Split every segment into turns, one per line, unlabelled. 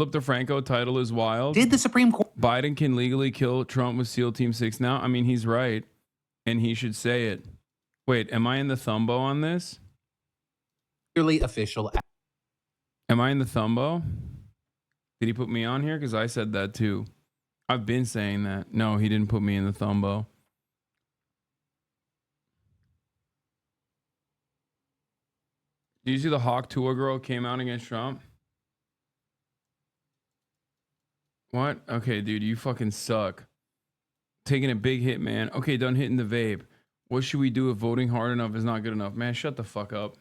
Flip the Franco title is wild.
Did the Supreme Court
Biden can legally kill Trump with SEAL Team 6 now? I mean, he's right. And he should say it. Wait, am I in the thumbo on this?
clearly official?
Am I in the thumbo? Did he put me on here? Because I said that too. I've been saying that. No, he didn't put me in the thumbo. Did you see the Hawk Tuah girl came out against Trump? What? Okay, dude, you fucking suck. Taking a big hit, man. Okay, done hitting the vape. What should we do if voting hard enough is not good enough? Man, shut the fuck up.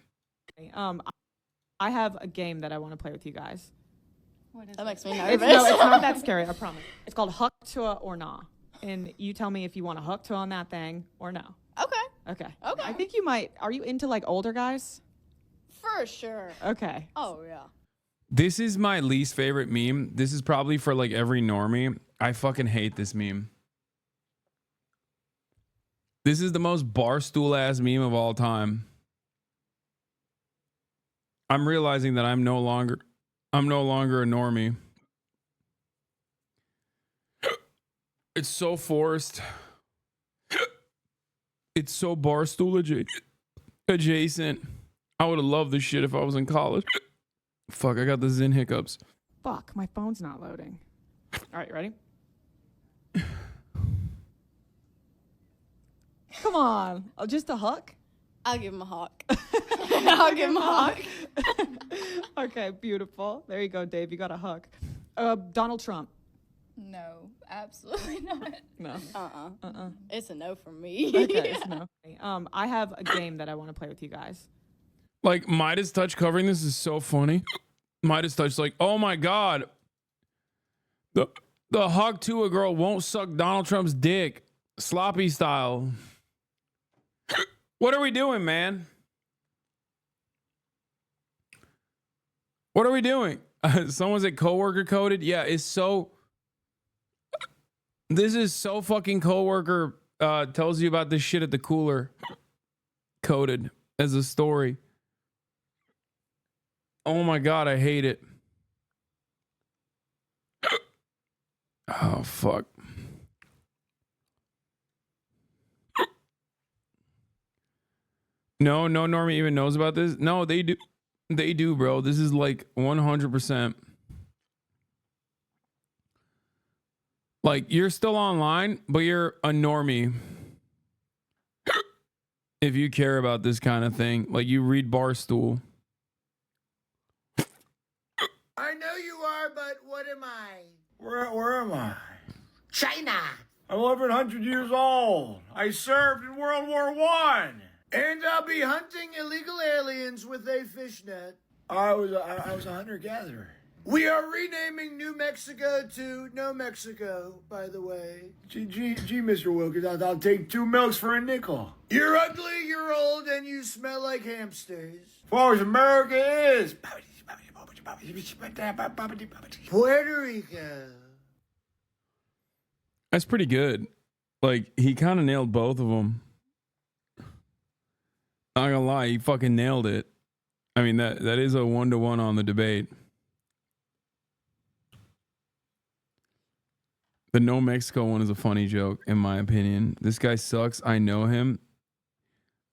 I have a game that I want to play with you guys.
That makes me nervous.
It's not that scary, I promise. It's called Huck Tuah or Nah. And you tell me if you want to Huck Tuah on that thing or no.
Okay.
Okay.
Okay.
I think you might. Are you into like older guys?
For sure.
Okay.
Oh, yeah.
This is my least favorite meme. This is probably for like every normie. I fucking hate this meme. This is the most barstool ass meme of all time. I'm realizing that I'm no longer a normie. It's so forced. It's so barstool adjacent. I would have loved this shit if I was in college. Fuck, I got the Zen hiccups.
Fuck, my phone's not loading. All right, ready? Come on. Oh, just a Huck?
I'll give him a hawk. I'll give him a hawk.
Okay, beautiful. There you go, Dave. You got a Huck. Donald Trump.
No, absolutely not.
No.
It's a no from me.
Okay, it's no. I have a game that I want to play with you guys.
Like, Midas Touch covering this is so funny. Midas Touch, like, oh my God. The Hawk Tuah girl won't suck Donald Trump's dick. Sloppy style. What are we doing, man? What are we doing? Someone said coworker coded. Yeah, it's so. This is so fucking coworker tells you about this shit at the cooler. Coded as a story. Oh my God, I hate it. Oh, fuck. No normie even knows about this. No, they do. They do, bro. This is like 100%. Like, you're still online, but you're a normie. If you care about this kind of thing, like you read Barstool.
I know you are, but what am I?
Where am I?
China.
I'm 1,100 years old. I served in World War I.
And I'll be hunting illegal aliens with a fishnet.
I was a hunter-gatherer.
We are renaming New Mexico to No Mexico, by the way.
Gee, Mr. Wilkins, I'll take 2 milks for a nickel.
You're ugly, you're old, and you smell like hamsters.
As far as America is.
Puerto Rico.
That's pretty good. Like, he kind of nailed both of them. Not gonna lie, he fucking nailed it. I mean, that is a 1-to-1 on the debate. The No Mexico one is a funny joke, in my opinion. This guy sucks. I know him.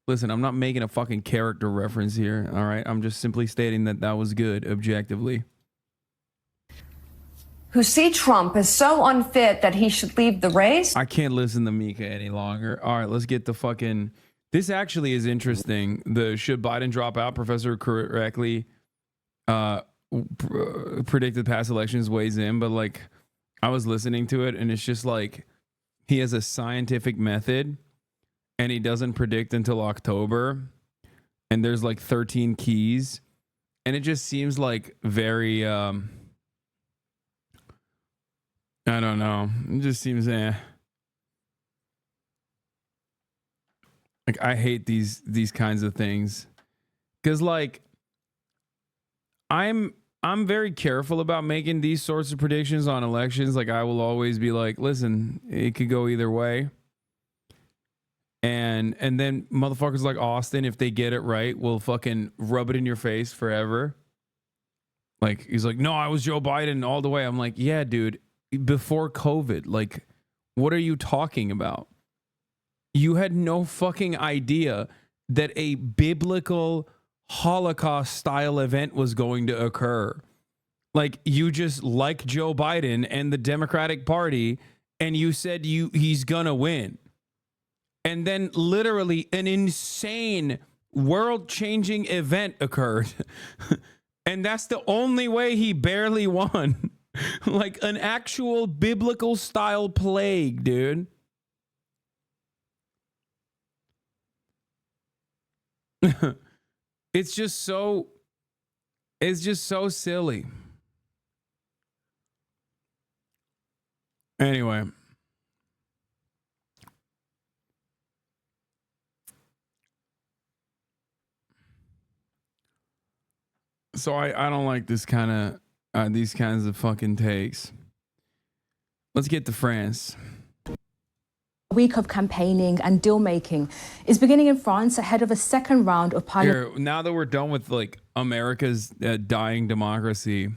Listen, I'm not making a fucking character reference here, all right? I'm just simply stating that was good, objectively.
Who see Trump as so unfit that he should leave the race.
I can't listen to Mika any longer. All right, let's get the fucking... This actually is interesting. The should Biden drop out, professor correctly predicted past elections weighs in, but like I was listening to it and it's just like he has a scientific method and he doesn't predict until October and there's like 13 keys and it just seems like very I don't know. It just seems Like, I hate these kinds of things because like I'm very careful about making these sorts of predictions on elections. Like, I will always be like, listen, it could go either way. And then motherfuckers like Austin, if they get it right, will fucking rub it in your face forever. Like, he's like, no, I was Joe Biden all the way. I'm like, yeah, dude, before COVID, like, what are you talking about? You had no fucking idea that a biblical Holocaust style event was going to occur. Like, you just like Joe Biden and the Democratic Party, and you said he's gonna win. And then literally an insane world-changing event occurred. And that's the only way he barely won. Like an actual biblical style plague, dude. It's just so silly. Anyway. So I don't like this kind of these kinds of fucking takes. Let's get to France.
A week of campaigning and deal making is beginning in France ahead of a second round of parliament.
Here, now that we're done with like America's dying democracy,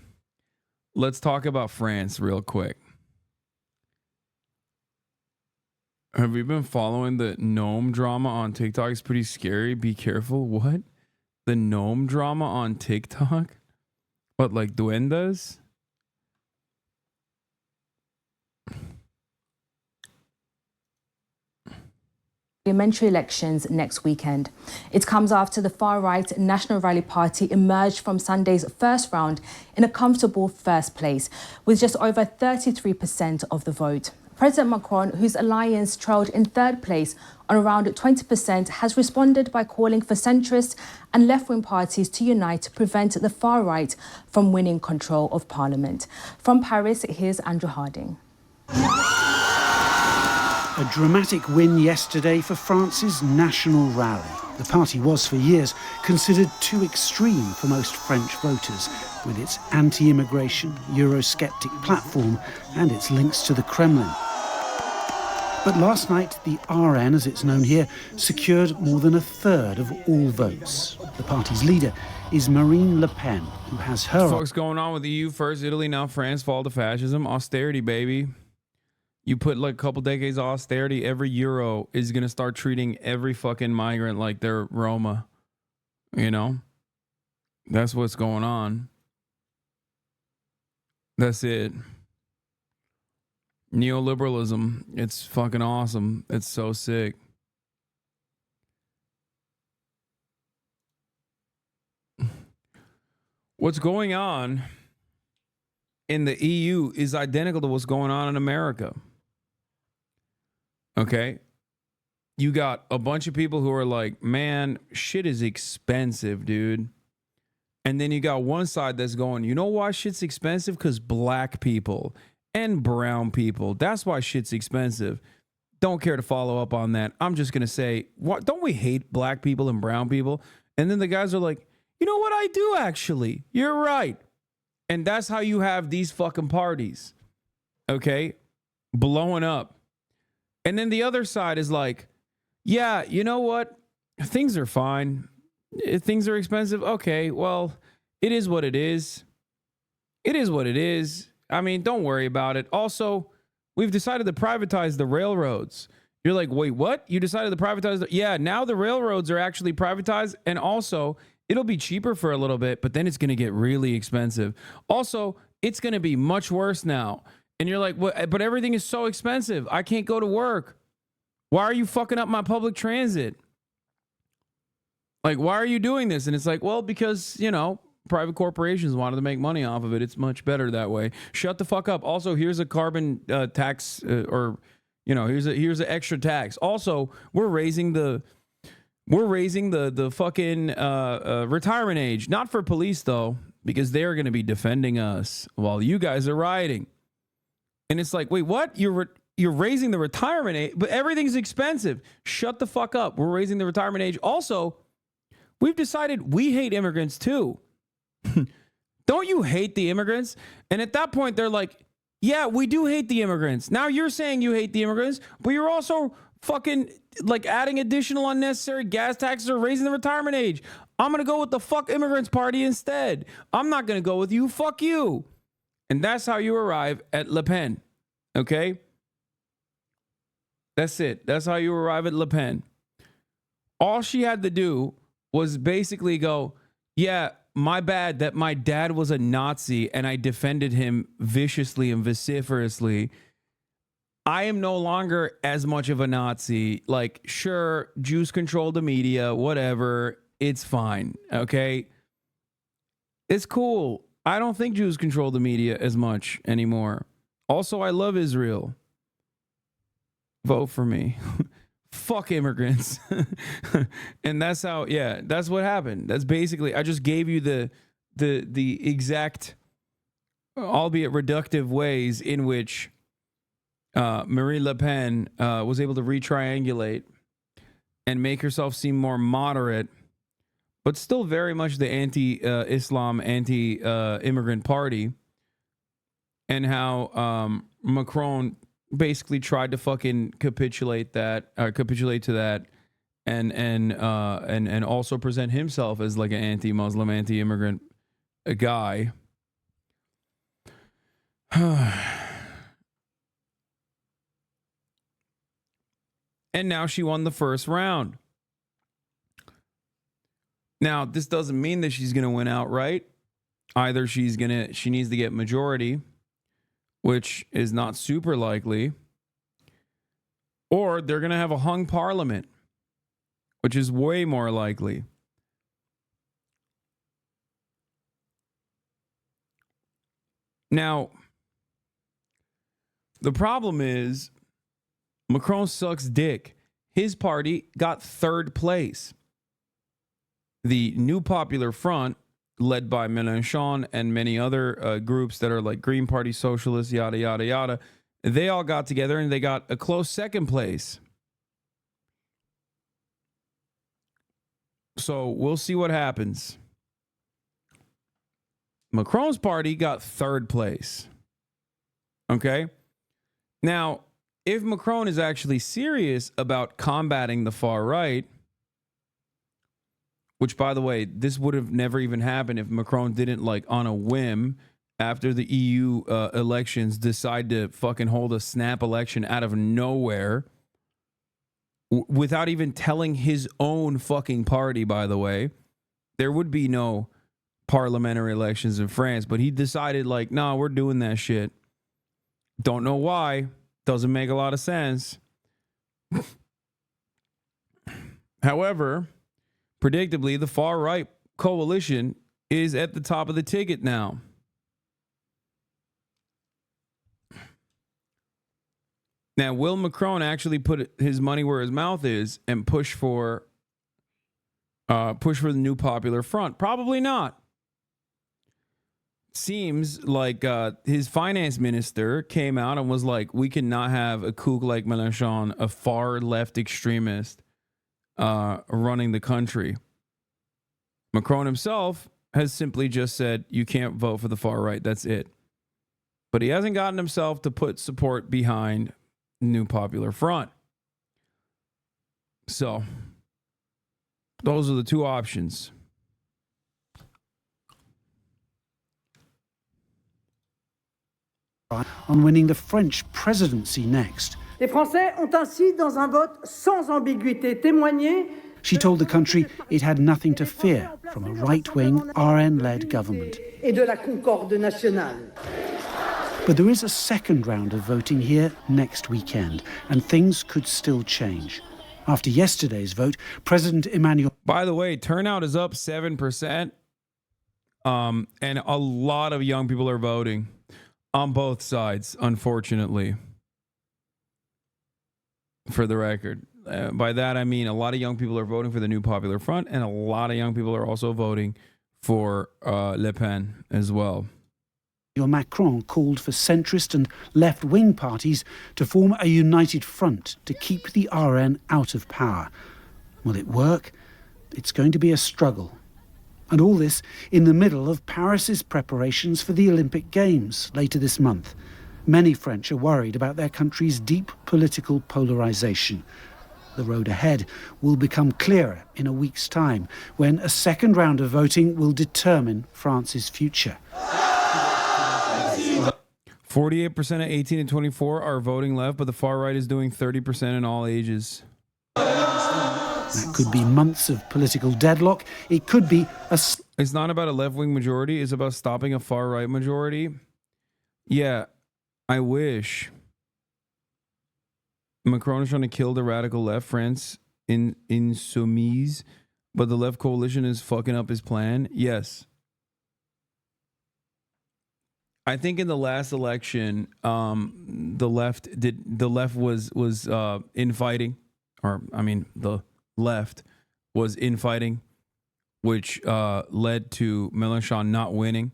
let's talk about France real quick. Have you been following the gnome drama on TikTok? It's pretty scary. Be careful. What? The gnome drama on TikTok? What, like duendes?
Parliamentary elections next weekend. It comes after the far-right National Rally Party emerged from Sunday's first round in a comfortable first place, with just over 33% of the vote. President Macron, whose alliance trailed in third place on around 20%, has responded by calling for centrist and left-wing parties to unite to prevent the far-right from winning control of Parliament. From Paris, here's Andrew Harding.
A dramatic win yesterday for France's National Rally. The party was for years considered too extreme for most French voters, with its anti-immigration, Eurosceptic platform and its links to the Kremlin. But last night, the RN, as it's known here, secured more than a third of all votes. The party's leader is Marine Le Pen, who has her...
What the fuck's going on with the EU first, Italy, now France, fall to fascism? Austerity, baby. You put like a couple decades of austerity, every euro is going to start treating every fucking migrant like they're Roma. You know? That's what's going on. That's it. Neoliberalism. It's fucking awesome. It's so sick. What's going on in the EU is identical to what's going on in America. Okay? You got a bunch of people who are like, man, shit is expensive, dude. And then you got one side that's going, you know why shit's expensive? Because black people and brown people. That's why shit's expensive. Don't care to follow up on that. I'm just going to say, what? Don't we hate black people and brown people? And then the guys are like, you know what? I do actually. You're right. And that's how you have these fucking parties. Okay? Blowing up. And then the other side is like, yeah, you know what? Things are fine. If things are expensive. Okay, well, it is what it is. It is what it is. I mean, don't worry about it. Also, we've decided to privatize the railroads. You're like, wait, what? You decided to privatize? Yeah, now the railroads are actually privatized. And also, it'll be cheaper for a little bit, but then it's going to get really expensive. Also, it's going to be much worse now. And you're like, what? But everything is so expensive. I can't go to work. Why are you fucking up my public transit? Like, why are you doing this? And it's like, well, because, you know, private corporations wanted to make money off of it. It's much better that way. Shut the fuck up. Also, here's a carbon tax or, you know, here's an extra tax. Also, we're raising the fucking retirement age. Not for police, though, because they're going to be defending us while you guys are rioting. And it's like, wait, what? You're raising the retirement age, but everything's expensive. Shut the fuck up. We're raising the retirement age. Also, we've decided we hate immigrants too. Don't you hate the immigrants? And at that point, they're like, yeah, we do hate the immigrants. Now you're saying you hate the immigrants, but you're also fucking like adding additional unnecessary gas taxes or raising the retirement age. I'm going to go with the fuck immigrants party instead. I'm not going to go with you. Fuck you. And that's how you arrive at Le Pen. Okay? That's it. That's how you arrive at Le Pen. All she had to do was basically go, yeah, my bad that my dad was a Nazi and I defended him viciously and vociferously. I am no longer as much of a Nazi. Like, sure, Jews control the media, whatever. It's fine, okay? It's cool. I don't think Jews control the media as much anymore. Also, I love Israel. Vote for me. Fuck immigrants. And that's how, yeah, that's what happened. That's basically, I just gave you the exact, albeit reductive ways in which Marine Le Pen was able to retriangulate and make herself seem more moderate, but still very much the anti-Islam, anti-immigrant party, and how Macron basically tried to fucking capitulate to that, and also present himself as like an anti-Muslim, anti-immigrant guy. And now she won the first round. Now, this doesn't mean that she's going to win outright. Either she needs to get majority, which is not super likely, or they're going to have a hung parliament, which is way more likely. Now, the problem is Macron sucks dick. His party got third place. The New Popular Front, led by Mélenchon and many other groups that are like Green Party, Socialists, yada, yada, yada, they all got together and they got a close second place. So we'll see what happens. Macron's party got third place. Okay? Now, if Macron is actually serious about combating the far right, which, by the way, this would have never even happened if Macron didn't, like, on a whim, after the EU elections, decide to fucking hold a snap election out of nowhere without even telling his own fucking party, by the way. There would be no parliamentary elections in France, but he decided, like, no, we're doing that shit. Don't know why. Doesn't make a lot of sense. However, predictably, the far-right coalition is at the top of the ticket now. Now, will Macron actually put his money where his mouth is and push for the New Popular Front? Probably not. Seems like his finance minister came out and was like, we cannot have a kook like Mélenchon, a far left extremist, running the country. Macron himself has simply just said, you can't vote for the far right. That's it. But he hasn't gotten himself to put support behind New Popular Front. So those are the two options.
On winning the French presidency next.
Les Français ont ainsi, dans un vote sans ambiguïté, témoigné.
She told the country it had nothing to fear from a right-wing RN-led government.
Et de la concorde nationale.
But there is a second round of voting here next weekend, and things could still change. After yesterday's vote, President Emmanuel...
By the way, turnout is up 7%, and a lot of young people are voting on both sides, unfortunately. For the record. By that, I mean a lot of young people are voting for the New Popular Front, and a lot of young people are also voting for Le Pen as well.
Macron called for centrist and left-wing parties to form a united front to keep the RN out of power. Will it work? It's going to be a struggle. And all this in the middle of Paris's preparations for the Olympic Games later this month. Many French are worried about their country's deep political polarisation. The road ahead will become clearer in a week's time, when a second round of voting will determine France's future.
48% of 18 to 24 are voting left, but the far right is doing 30% in all ages.
That could be months of political deadlock. It could be a...
It's not about a left-wing majority. It's about stopping a far-right majority. Yeah, I wish. Macron is trying to kill the radical left, France in insoumise, but the left coalition is fucking up his plan. Yes. I think in the last election, the left was infighting, or I mean, the left was infighting, which led to Mélenchon not winning.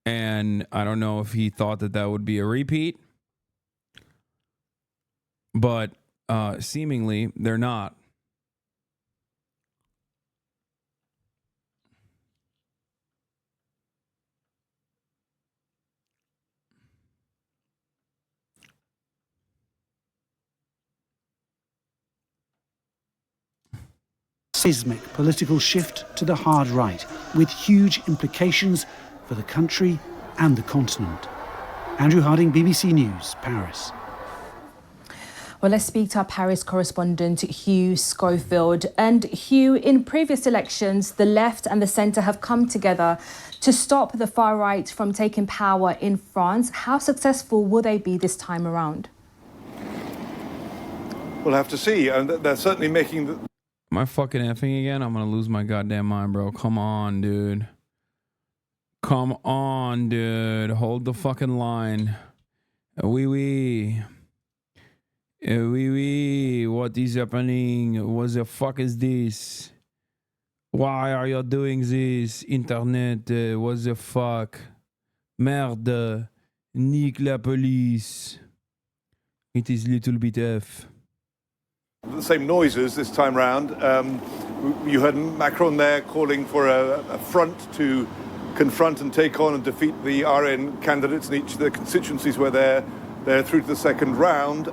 And I don't know if he thought that would be a repeat, but seemingly they're not.
Seismic political shift to the hard right, with huge implications for the country and the continent. Andrew Harding, BBC News, Paris.
Well, let's speak to our Paris correspondent, Hugh Schofield. And Hugh, in previous elections, the left and the centre have come together to stop the far right from taking power in France. How successful will they be this time around?
We'll have to see. And they're certainly making the...
Am I fucking effing again? I'm gonna lose my goddamn mind, bro. Come on, dude. Come on, dude. Hold the fucking line. Oui, oui. Oui, oui. What is happening? What the fuck is this? Why are you doing this? Internet. What the fuck? Merde. Nique la police. It is little bit F.
The same noises this time round. You heard Macron there calling for a front to confront and take on and defeat the RN candidates in each of the constituencies where they're through to the second round.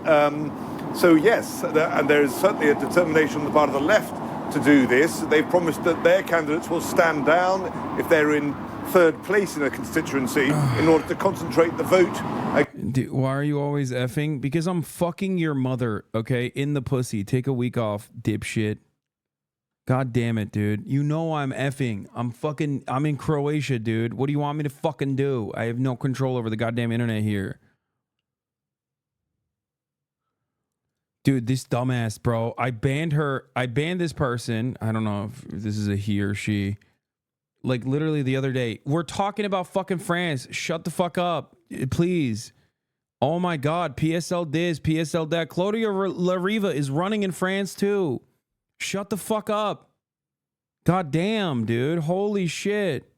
So yes, and there is certainly a determination on the part of the left to do this. They've promised that their candidates will stand down if they're in third place in a constituency in order to concentrate the vote.
Dude, why are you always effing? Because I'm fucking your mother, okay? In the pussy. Take a week off, dipshit. God damn it, dude. You know I'm effing. I'm in Croatia, dude. What do you want me to fucking do? I have no control over the goddamn internet here. Dude, this dumbass, bro. I banned this person. I don't know if this is a he or she. Like, literally the other day. We're talking about fucking France. Shut the fuck up, please. Oh my God. PSL this, PSL that. Claudia Lariva is running in France too. Shut the fuck up. God damn, dude. Holy shit.